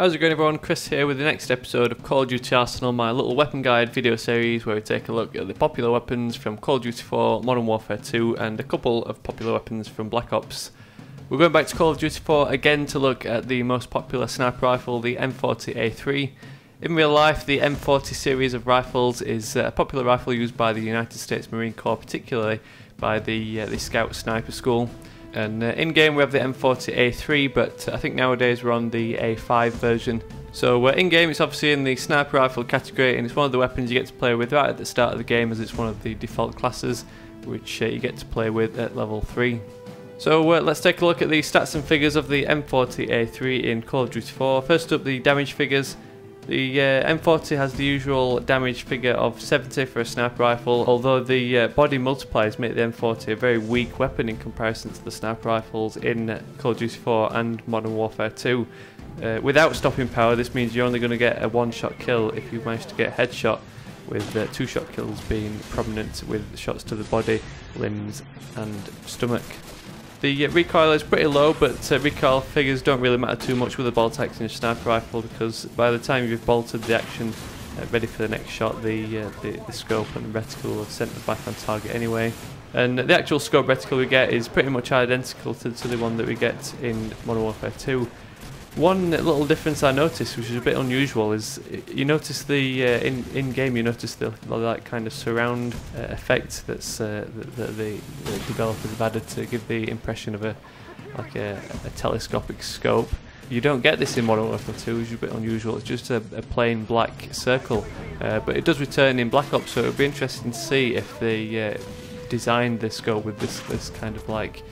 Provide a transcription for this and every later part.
How's it going everyone, Chris here with the next episode of Call of Duty Arsenal, my little weapon guide video series where we take a look at the popular weapons from Call of Duty 4, Modern Warfare 2 and a couple of popular weapons from Black Ops. We're going back to Call of Duty 4 again to look at the most popular sniper rifle, the M40A3. In real life, the M40 series of rifles is a popular rifle used by the United States Marine Corps, particularly by the Scout Sniper School. And in game we have the M40A3, but I think nowadays we're on the A5 version. So in game it's obviously in the sniper rifle category, and it's one of the weapons you get to play with right at the start of the game, as it's one of the default classes which you get to play with at level 3. So let's take a look at the stats and figures of the M40A3 in Call of Duty 4. First up, the damage figures. The M40 has the usual damage figure of 70 for a sniper rifle, although the body multipliers make the M40 a very weak weapon in comparison to the sniper rifles in Call of Duty 4 and Modern Warfare 2. Without stopping power, this means you're only going to get a one-shot kill if you manage to get a headshot, with two-shot kills being prominent with shots to the body, limbs and stomach. The recoil is pretty low, but recoil figures don't really matter too much with a bolt action sniper rifle, because by the time you've bolted the action ready for the next shot, the scope and the reticle are centered back on target anyway. And the actual scope reticle we get is pretty much identical to the one that we get in Modern Warfare 2. One little difference I noticed, which is a bit unusual, is you notice the in game you notice the like kind of surround effect that's that the developers have added to give the impression of a telescopic scope. You don't get this in Modern Warfare 2, which is a bit unusual. It's just a plain black circle, but it does return in Black Ops, so it would be interesting to see if they designed the scope with this kind of like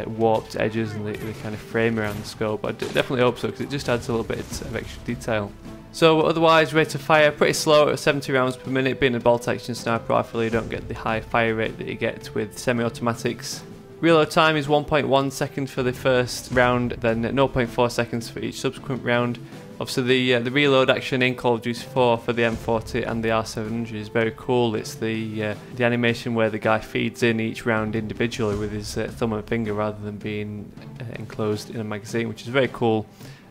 warped edges and the kind of frame around the scope. I definitely hope so, because it just adds a little bit of extra detail. So otherwise, rate of fire pretty slow at 70 rounds per minute. Being a bolt action sniper rifle, you don't get the high fire rate that you get with semi-automatics. Reload time is 1.1 seconds for the first round, then 0.4 seconds for each subsequent round. Obviously the reload action in Call of Duty 4 for the M40 and the R700 is very cool. It's the animation where the guy feeds in each round individually with his thumb and finger rather than being enclosed in a magazine, which is very cool.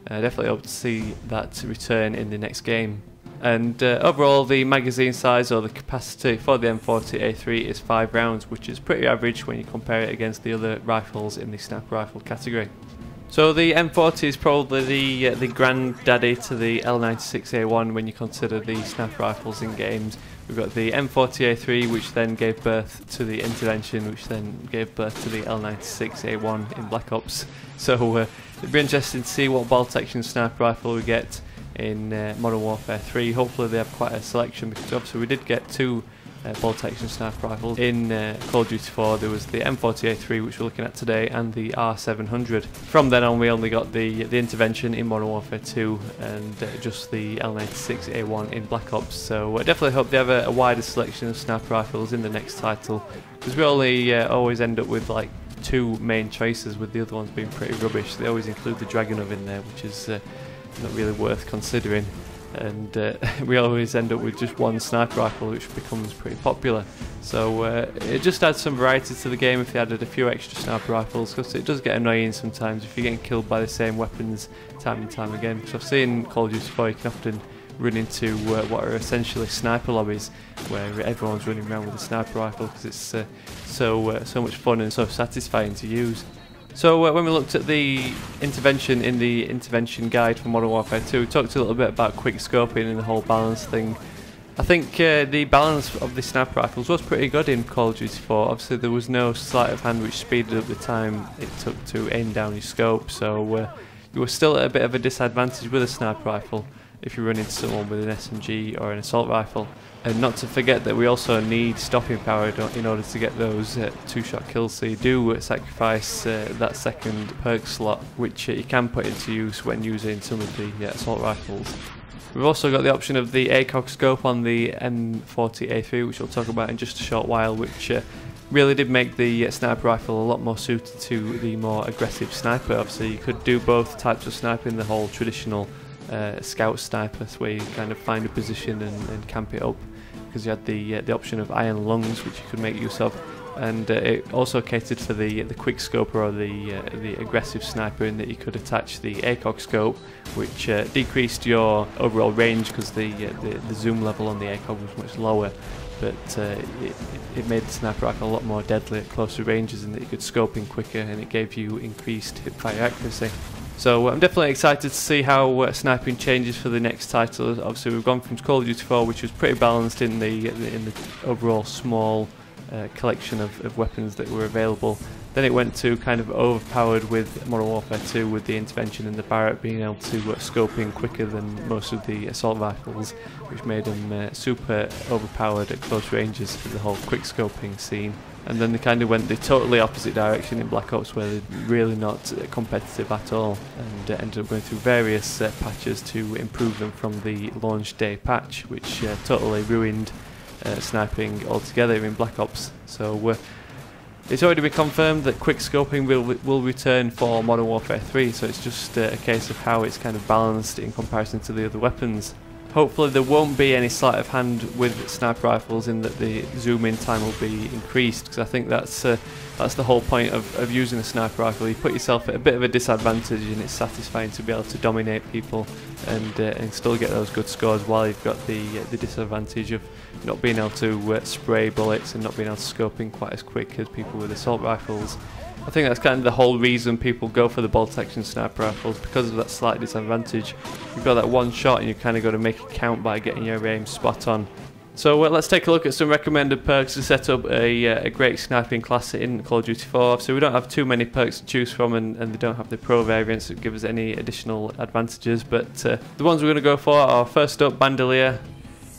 Definitely hope to see that return in the next game. And overall, the magazine size or the capacity for the M40A3 is 5 rounds, which is pretty average when you compare it against the other rifles in the sniper rifle category. So the M40 is probably the granddaddy to the L96A1 when you consider the sniper rifles in games. We've got the M40A3, which then gave birth to the Intervention, which then gave birth to the L96A1 in Black Ops. So it'd be interesting to see what bolt action sniper rifle we get in Modern Warfare 3. Hopefully they have quite a selection, because obviously we did get two bolt action sniper rifles in Call of Duty 4. There was the M40A3, which we're looking at today, and the R700. From then on we only got the Intervention in Modern Warfare 2 and just the L96A1 in Black Ops. So I definitely hope they have a wider selection of sniper rifles in the next title, because we only always end up with like two main choices, with the other ones being pretty rubbish. They always include the Dragunov in there, which is not really worth considering. And we always end up with just one sniper rifle, which becomes pretty popular. So it just adds some variety to the game if they added a few extra sniper rifles, because it does get annoying sometimes if you're getting killed by the same weapons time and time again. Because I've seen Call of Duty 4, you can often run into what are essentially sniper lobbies, where everyone's running around with a sniper rifle, because it's so much fun and so satisfying to use. So when we looked at the Intervention in the Intervention guide for Modern Warfare 2, we talked a little bit about quick scoping and the whole balance thing. I think the balance of the sniper rifles was pretty good in Call of Duty 4. Obviously there was no sleight of hand which speeded up the time it took to aim down your scope, so you were still at a bit of a disadvantage with a sniper rifle if you run into someone with an SMG or an assault rifle. And not to forget that we also need stopping power in order to get those two-shot kills, so you do sacrifice that second perk slot, which you can put into use when using some of the assault rifles. We've also got the option of the Acog Scope on the M40A3, which we'll talk about in just a short while, which really did make the sniper rifle a lot more suited to the more aggressive sniper. Obviously you could do both types of sniping, the whole traditional scout sniper, where you kind of find a position and camp it up, because you had the option of iron lungs, which you could make use of, and it also catered for the quick scoper or the aggressive sniper, in that you could attach the Acog Scope, which decreased your overall range because the zoom level on the Acog was much lower, but it made the sniper rifle a lot more deadly at closer ranges, and that you could scope in quicker, and it gave you increased hipfire accuracy. So I'm definitely excited to see how sniping changes for the next title. Obviously we've gone from Call of Duty 4, which was pretty balanced in the overall small collection of weapons that were available. Then it went to kind of overpowered with Modern Warfare 2, with the intervention and the Barrett being able to scope in quicker than most of the assault rifles, which made them super overpowered at close ranges for the whole quick scoping scene. And then they kind of went the totally opposite direction in Black Ops, where they're really not competitive at all, and ended up going through various patches to improve them from the launch day patch, which totally ruined sniping altogether in Black Ops. So it's already been confirmed that quick scoping will return for Modern Warfare 3, so it's just a case of how it's kind of balanced in comparison to the other weapons. Hopefully there won't be any sleight of hand with sniper rifles, in that the zoom in time will be increased, because I think that's the whole point of using a sniper rifle. You put yourself at a bit of a disadvantage, and it's satisfying to be able to dominate people and still get those good scores, while you've got the disadvantage of not being able to spray bullets and not being able to scope in quite as quick as people with assault rifles. I think that's kind of the whole reason people go for the bolt action sniper rifles, because of that slight disadvantage. You've got that one shot and you kind of got to make it count by getting your aim spot on. So let's take a look at some recommended perks to set up a great sniping class in Call of Duty 4. So we don't have too many perks to choose from, and they don't have the pro variants that give us any additional advantages, but the ones we're going to go for are, first up, Bandolier.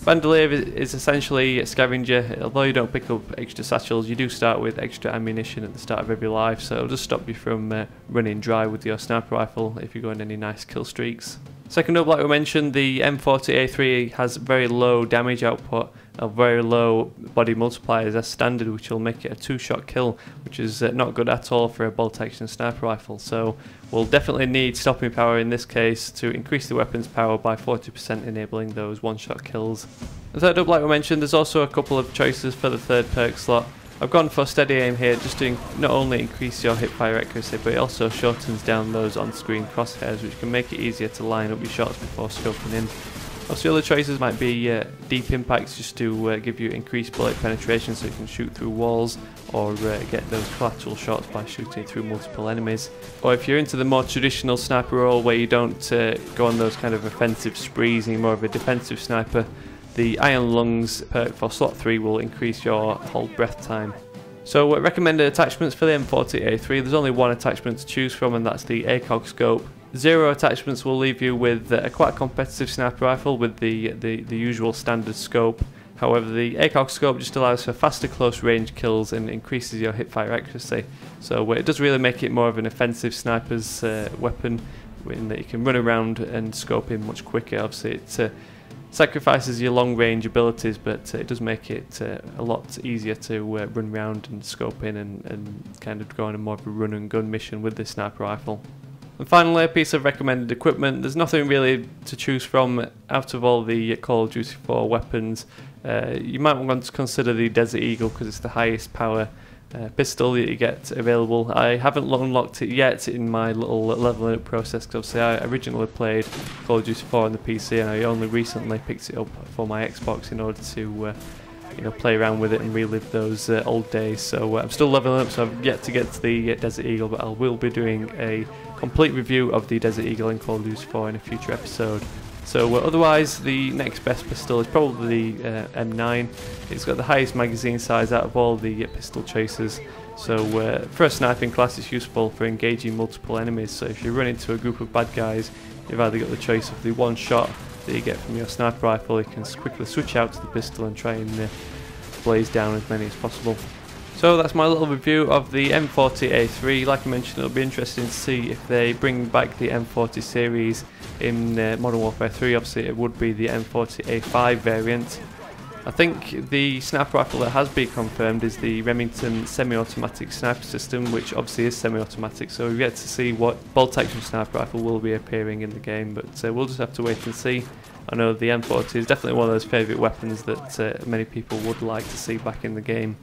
Bandolier is essentially a scavenger. Although you don't pick up extra satchels, you do start with extra ammunition at the start of every life, so it'll just stop you from running dry with your sniper rifle if you go on any nice kill streaks. Second up, like we mentioned, the M40A3 has very low damage output, very low body multipliers as standard, which will make it a 2-shot kill, which is not good at all for a bolt action sniper rifle. So we'll definitely need stopping power in this case to increase the weapon's power by 40%, enabling those 1-shot kills. Third up, like we mentioned, there's also a couple of choices for the third perk slot. I've gone for steady aim here, just to not only increase your hipfire accuracy, but it also shortens down those on-screen crosshairs, which can make it easier to line up your shots before scoping in. Also, other choices might be deep impacts, just to give you increased bullet penetration so you can shoot through walls, or get those collateral shots by shooting through multiple enemies. Or if you're into the more traditional sniper role, where you don't go on those kind of offensive sprees and you're more of a defensive sniper, the Iron Lungs perk for slot 3 will increase your hold breath time. So recommended attachments for the M40A3, there's only one attachment to choose from, and that's the Acog Scope. 0 attachments will leave you with a quite competitive sniper rifle with the usual standard scope. However, the Acog Scope just allows for faster close range kills and increases your hipfire accuracy. So it does really make it more of an offensive sniper's weapon, in that you can run around and scope in much quicker. Obviously it sacrifices your long range abilities, but it does make it a lot easier to run around and scope in and kind of go on a more of a run and gun mission with this sniper rifle. And finally, a piece of recommended equipment. There's nothing really to choose from out of all the Call of Duty 4 weapons. You might want to consider the Desert Eagle, because it's the highest power pistol that you get available. I haven't unlocked it yet in my little leveling up process, because obviously I originally played Call of Duty 4 on the PC, and I only recently picked it up for my Xbox in order to play around with it and relive those old days. So I'm still leveling up, so I've yet to get to the Desert Eagle, but I will be doing a complete review of the Desert Eagle in Call of Duty 4 in a future episode. So otherwise, the next best pistol is probably the M9. It's got the highest magazine size out of all the pistol choices. So for a sniping class, it's useful for engaging multiple enemies. So if you run into a group of bad guys, you've either got the choice of the one shot that you get from your sniper rifle, you can quickly switch out to the pistol and try and blaze down as many as possible. So that's my little review of the M40A3. Like I mentioned, it'll be interesting to see if they bring back the M40 series in Modern Warfare 3. Obviously it would be the M40A5 variant. I think the sniper rifle that has been confirmed is the Remington semi-automatic sniper system, which obviously is semi-automatic, so we've yet to see what bolt action sniper rifle will be appearing in the game, but we'll just have to wait and see. I know the M40 is definitely one of those favourite weapons that many people would like to see back in the game.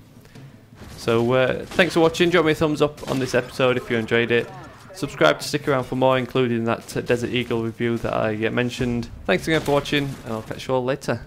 So thanks for watching. Drop me a thumbs up on this episode if you enjoyed it. Subscribe to stick around for more, including that Desert Eagle review that I mentioned. Thanks again for watching, and I'll catch you all later.